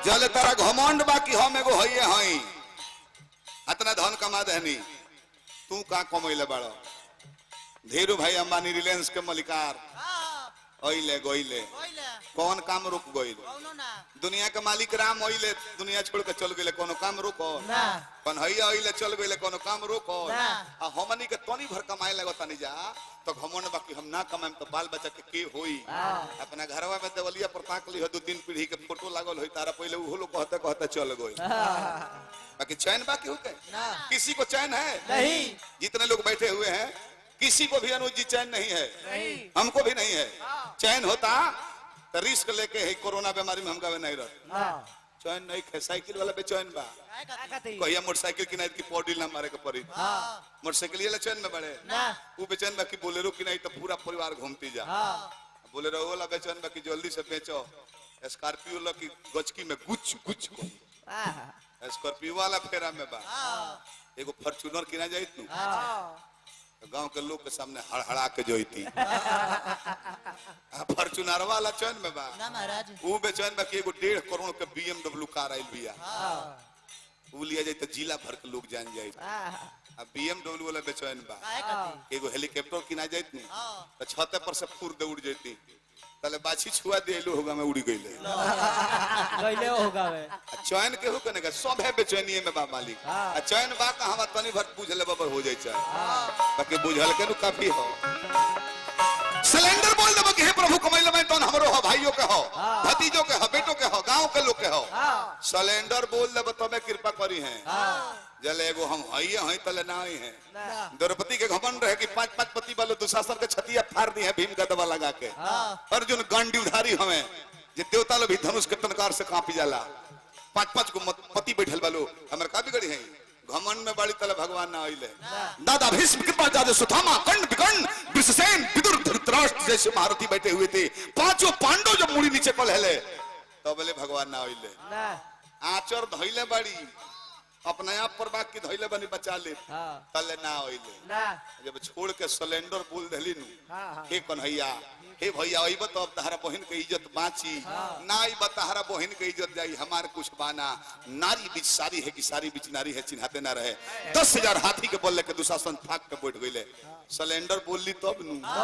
जल तारा घमंड बाकी हम एगो हइए हई इतना धन कमा देनी तू का कमैले बाड़ो धीरू भाई अंबानी रिलायंस के मलिकार ओइले गोइले कौन काम रुक गइल दुनिया के मालिक राम ओइले दुनिया छोड़ के चल गइले कोनो काम रुको ना कन्हैया ओइले चल गइले कोनो काम रुको ना आ हमनी के तनी भर कमाए लगता नहीं जा तो घमंड बाकी हम ना कमाएम तो बाल बच्चा के होई अपना घरवा में देवलिया पर ताक ली हो दो तीन पीढ़ी के फोटो लागल होई तारा पहले उहो लोग कहते कहते चल गइल बाकी चैन बाकी हो के किसी को चैन है नहीं जितने लोग बैठे हुए हैं किसी को भी अनुज जी चैन नहीं है हमको भी नहीं है चैन होता तो रिस्क लेके है कोरोना बीमारी में हम कभी नहीं रह चैन नहीं है साइकिल वाला बेचैन बा कहिया मोटरसाइकिल किनारे की पौड़ी ना मारे के पड़ी मोटरसाइकिल ये चैन में बढ़े वो बेचैन बा की बोलेरो किनारे तो पूरा परिवार घूमती जा बोलेरो वाला बेचैन बा की जल्दी से बेचो स्कॉर्पियो ला की गचकी में गुच गुच स्कॉर्पियो वाला फेरा में बा एगो फॉर्च्यूनर किना जाई तू गांव के लोग के सामने हड़हड़ा के जोईती फॉर्च्यूनर वाला चैन में बा ना महाराज वो बेचैन बा कि एगो 1.5 करोड़ के BMW कार आइल बिया वो लिया जाए तो जिला भर के लोग जान जाए अब BMW वाला बेचैन बा एगो हेलीकॉप्टर किना जाइत नहीं तो छत पर से फूर दे उड़ जाती तले बाछी छुआ देलू होगा में उड़ी गइले गइले होगा वे चैन के हो कने का सब है बेचैनिए में बा मालिक आ चैन बा का हम तनी भर बुझले बबर हो जाय छै बाकी बुझल के नु काफी हो सिलेंडर बोल देबो कि हे प्रभु कमैले में तन हमरो हो भाइयों के हो भतीजों के हो बेटों के हो गांव के लोग के हो सिलेंडर बोल देबो तबे कृपा करी है जले एगो हम हइए हई तले ना हई है द्रौपदी के घमंड रहे कि 5-5 पति वाले दुशासन के छतिया फाड़ दी है भीम का दवा लगा के अर्जुन गांडी उधारी हमें जे देवता लो भी धनुष के टनकार से कांपी जाला 5-5 को पति बैठल वालो हमर का बिगड़ी है घमंड में बड़ी तले भगवान ना आइले दादा भीष्म कृपाचार्य सुदामा कंड विकर्ण वृषसेन विदुर धृतराष्ट्र जैसे महारथी बैठे हुए थे पांचों पांडव जब मुड़ी नीचे पलहले तो बोले भगवान ना आइले आचर धइले बड़ी अपने आप पर बात की धइले बनी बचा ले तले ना आइले जब छोड़ के सिलेंडर बोल देली नु हे कन्हैया हे भैया अइब तो अब तहरा बहन के इज्जत बाची ना अइब तहरा बहन के इज्जत जाई हमार कुछ बाना नारी बीच सारी है कि सारी बीच नारी है चिन्हाते ना रहे 10,000 हाथी के बोल के दुशासन फाक के बैठ गइले सिलेंडर बोलली तब नु